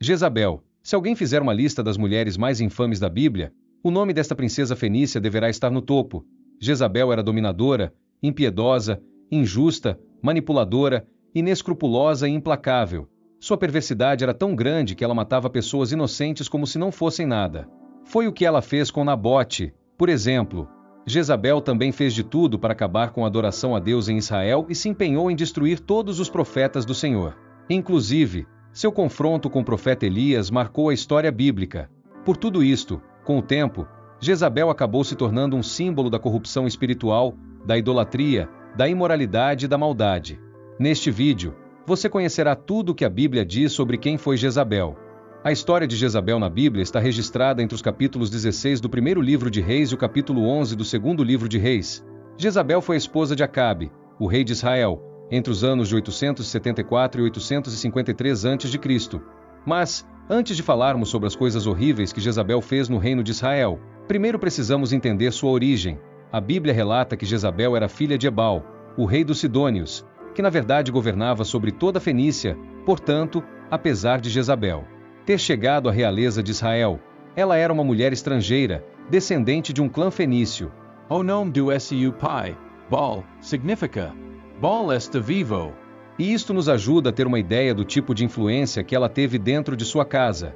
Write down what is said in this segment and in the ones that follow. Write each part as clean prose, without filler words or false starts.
Jezabel. Se alguém fizer uma lista das mulheres mais infames da Bíblia, o nome desta princesa fenícia deverá estar no topo. Jezabel era dominadora, impiedosa, injusta, manipuladora, inescrupulosa e implacável. Sua perversidade era tão grande que ela matava pessoas inocentes como se não fossem nada. Foi o que ela fez com Nabote, por exemplo. Jezabel também fez de tudo para acabar com a adoração a Deus em Israel e se empenhou em destruir todos os profetas do Senhor. Inclusive, seu confronto com o profeta Elias marcou a história bíblica. Por tudo isto, com o tempo, Jezabel acabou se tornando um símbolo da corrupção espiritual, da idolatria, da imoralidade e da maldade. Neste vídeo, você conhecerá tudo o que a Bíblia diz sobre quem foi Jezabel. A história de Jezabel na Bíblia está registrada entre os capítulos 16 do primeiro livro de Reis e o capítulo 11 do segundo livro de Reis. Jezabel foi a esposa de Acabe, o rei de Israel, entre os anos de 874 e 853 a.C. Mas, antes de falarmos sobre as coisas horríveis que Jezabel fez no reino de Israel, primeiro precisamos entender sua origem. A Bíblia relata que Jezabel era filha de Ebal, o rei dos Sidônios, que na verdade governava sobre toda a Fenícia. Portanto, apesar de Jezabel ter chegado à realeza de Israel, ela era uma mulher estrangeira, descendente de um clã fenício. O nome do seu pai, Baal, significa Baal está vivo. E isto nos ajuda a ter uma ideia do tipo de influência que ela teve dentro de sua casa.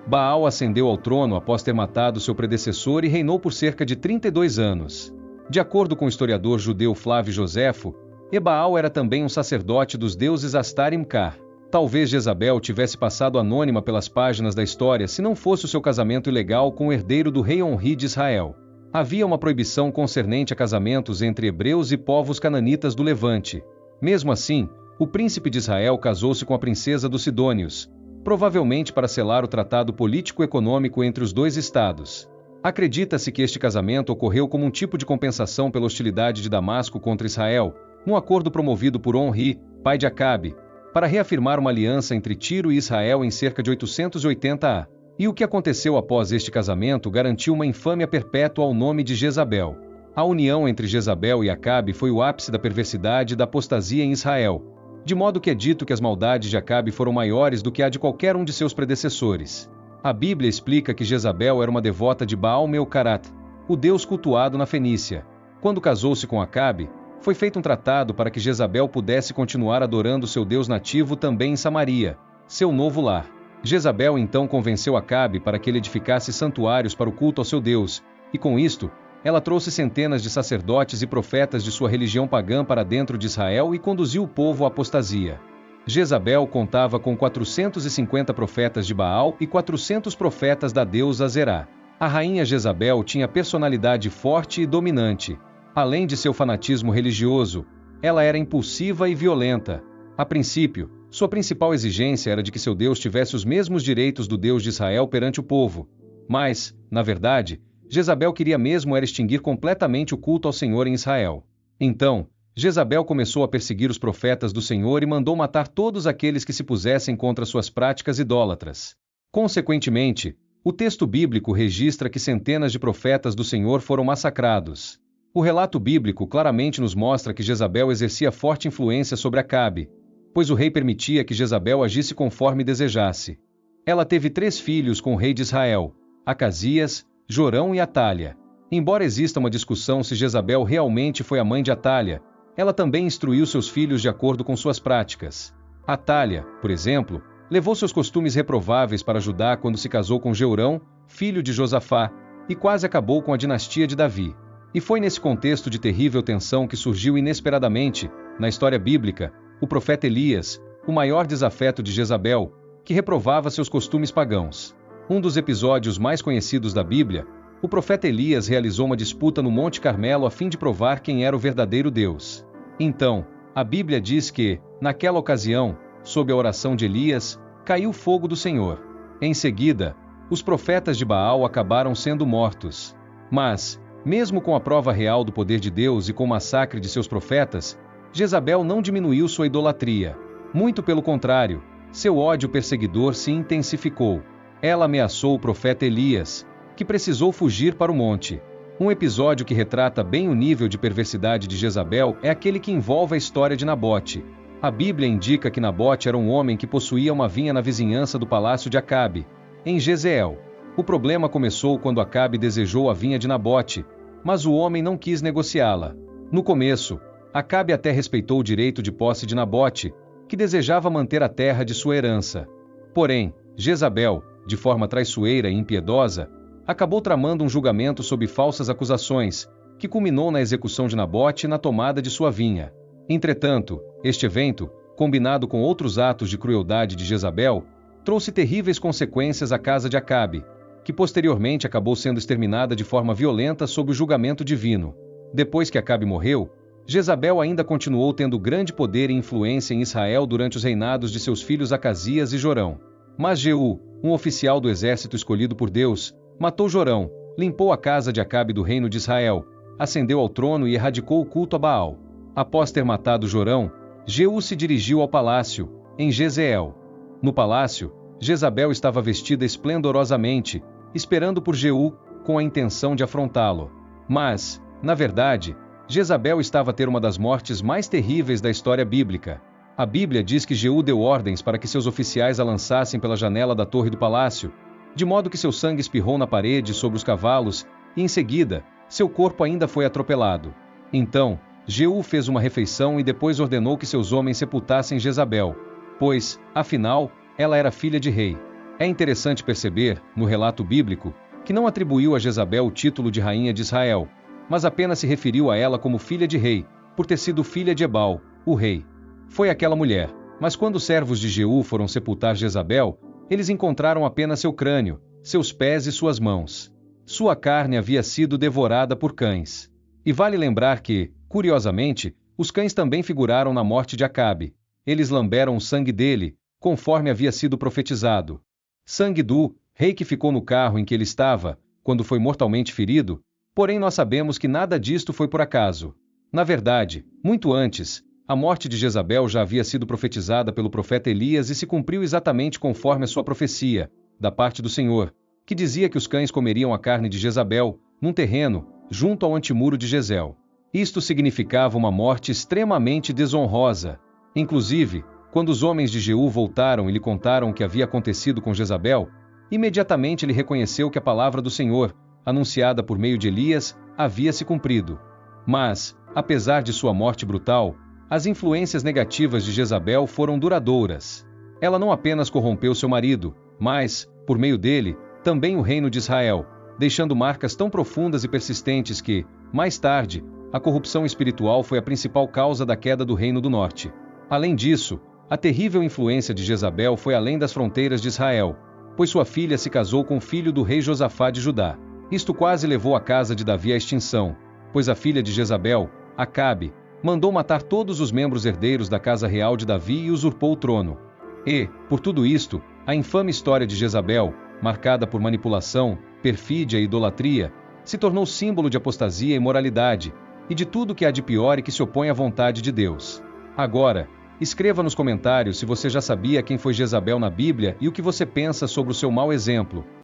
Baal ascendeu ao trono após ter matado seu predecessor e reinou por cerca de 32 anos. De acordo com o historiador judeu Flávio Joséfo, Baal era também um sacerdote dos deuses Astar e Mkar. Talvez Jezabel tivesse passado anônima pelas páginas da história se não fosse o seu casamento ilegal com o herdeiro do rei Onri de Israel. Havia uma proibição concernente a casamentos entre hebreus e povos cananitas do Levante. Mesmo assim, o príncipe de Israel casou-se com a princesa dos Sidônios, provavelmente para selar o tratado político-econômico entre os dois estados. Acredita-se que este casamento ocorreu como um tipo de compensação pela hostilidade de Damasco contra Israel, num acordo promovido por Onri, pai de Acabe, para reafirmar uma aliança entre Tiro e Israel em cerca de 880 a. E o que aconteceu após este casamento garantiu uma infâmia perpétua ao nome de Jezabel. A união entre Jezabel e Acabe foi o ápice da perversidade e da apostasia em Israel, de modo que é dito que as maldades de Acabe foram maiores do que a de qualquer um de seus predecessores. A Bíblia explica que Jezabel era uma devota de Baal-Meucarat, o deus cultuado na Fenícia. Quando casou-se com Acabe, foi feito um tratado para que Jezabel pudesse continuar adorando seu deus nativo também em Samaria, seu novo lar. Jezabel então convenceu Acabe para que ele edificasse santuários para o culto ao seu deus, e com isto, ela trouxe centenas de sacerdotes e profetas de sua religião pagã para dentro de Israel e conduziu o povo à apostasia. Jezabel contava com 450 profetas de Baal e 400 profetas da deusa Zerá. A rainha Jezabel tinha personalidade forte e dominante. Além de seu fanatismo religioso, ela era impulsiva e violenta. A princípio, sua principal exigência era de que seu Deus tivesse os mesmos direitos do Deus de Israel perante o povo. Mas, na verdade, Jezabel queria mesmo era extinguir completamente o culto ao Senhor em Israel. Então, Jezabel começou a perseguir os profetas do Senhor e mandou matar todos aqueles que se pusessem contra suas práticas idólatras. Consequentemente, o texto bíblico registra que centenas de profetas do Senhor foram massacrados. O relato bíblico claramente nos mostra que Jezabel exercia forte influência sobre Acabe, pois o rei permitia que Jezabel agisse conforme desejasse. Ela teve 3 filhos com o rei de Israel, Acasias, Jorão e Atália. Embora exista uma discussão se Jezabel realmente foi a mãe de Atália, ela também instruiu seus filhos de acordo com suas práticas. Atália, por exemplo, levou seus costumes reprováveis para Judá quando se casou com Jeurão, filho de Josafá, e quase acabou com a dinastia de Davi. E foi nesse contexto de terrível tensão que surgiu inesperadamente, na história bíblica, o profeta Elias, o maior desafeto de Jezabel, que reprovava seus costumes pagãos. Um dos episódios mais conhecidos da Bíblia, o profeta Elias realizou uma disputa no Monte Carmelo a fim de provar quem era o verdadeiro Deus. Então, a Bíblia diz que, naquela ocasião, sob a oração de Elias, caiu o fogo do Senhor. Em seguida, os profetas de Baal acabaram sendo mortos. Mas, mesmo com a prova real do poder de Deus e com o massacre de seus profetas, Jezabel não diminuiu sua idolatria. Muito pelo contrário, seu ódio perseguidor se intensificou. Ela ameaçou o profeta Elias, que precisou fugir para o monte. Um episódio que retrata bem o nível de perversidade de Jezabel é aquele que envolve a história de Nabote. A Bíblia indica que Nabote era um homem que possuía uma vinha na vizinhança do palácio de Acabe, em Jezreel. O problema começou quando Acabe desejou a vinha de Nabote, mas o homem não quis negociá-la. No começo, Acabe até respeitou o direito de posse de Nabote, que desejava manter a terra de sua herança. Porém, Jezabel, de forma traiçoeira e impiedosa, acabou tramando um julgamento sob falsas acusações, que culminou na execução de Nabote e na tomada de sua vinha. Entretanto, este evento, combinado com outros atos de crueldade de Jezabel, trouxe terríveis consequências à casa de Acabe, que posteriormente acabou sendo exterminada de forma violenta sob o julgamento divino. Depois que Acabe morreu, Jezabel ainda continuou tendo grande poder e influência em Israel durante os reinados de seus filhos Acasias e Jorão. Mas Jeú, um oficial do exército escolhido por Deus, matou Jorão, limpou a casa de Acabe do reino de Israel, ascendeu ao trono e erradicou o culto a Baal. Após ter matado Jorão, Jeú se dirigiu ao palácio, em Jezreel. No palácio, Jezabel estava vestida esplendorosamente, esperando por Jeú, com a intenção de afrontá-lo. Mas, na verdade, Jezabel estava a ter uma das mortes mais terríveis da história bíblica. A Bíblia diz que Jeú deu ordens para que seus oficiais a lançassem pela janela da torre do palácio, de modo que seu sangue espirrou na parede sobre os cavalos, e em seguida, seu corpo ainda foi atropelado. Então, Jeú fez uma refeição e depois ordenou que seus homens sepultassem Jezabel, pois, afinal, ela era filha de rei. É interessante perceber, no relato bíblico, que não atribuiu a Jezabel o título de rainha de Israel, mas apenas se referiu a ela como filha de rei, por ter sido filha de Ebal, o rei. Foi aquela mulher, mas quando os servos de Jeú foram sepultar Jezabel, eles encontraram apenas seu crânio, seus pés e suas mãos. Sua carne havia sido devorada por cães. E vale lembrar que, curiosamente, os cães também figuraram na morte de Acabe. Eles lamberam o sangue dele, conforme havia sido profetizado. Sangue do rei que ficou no carro em que ele estava, quando foi mortalmente ferido. Porém nós sabemos que nada disto foi por acaso. Na verdade, muito antes, a morte de Jezabel já havia sido profetizada pelo profeta Elias e se cumpriu exatamente conforme a sua profecia, da parte do Senhor, que dizia que os cães comeriam a carne de Jezabel, num terreno, junto ao antemuro de Jezeel. Isto significava uma morte extremamente desonrosa. Inclusive, quando os homens de Jeú voltaram e lhe contaram o que havia acontecido com Jezabel, imediatamente ele reconheceu que a palavra do Senhor, anunciada por meio de Elias, havia se cumprido. Mas, apesar de sua morte brutal, as influências negativas de Jezabel foram duradouras. Ela não apenas corrompeu seu marido, mas, por meio dele, também o reino de Israel, deixando marcas tão profundas e persistentes que, mais tarde, a corrupção espiritual foi a principal causa da queda do Reino do Norte. Além disso, a terrível influência de Jezabel foi além das fronteiras de Israel, pois sua filha se casou com o filho do rei Josafá de Judá. Isto quase levou a casa de Davi à extinção, pois a filha de Jezabel, Acabe, mandou matar todos os membros herdeiros da casa real de Davi e usurpou o trono. E, por tudo isto, a infame história de Jezabel, marcada por manipulação, perfídia e idolatria, se tornou símbolo de apostasia e imoralidade, e de tudo que há de pior e que se opõe à vontade de Deus. Agora, escreva nos comentários se você já sabia quem foi Jezabel na Bíblia e o que você pensa sobre o seu mau exemplo.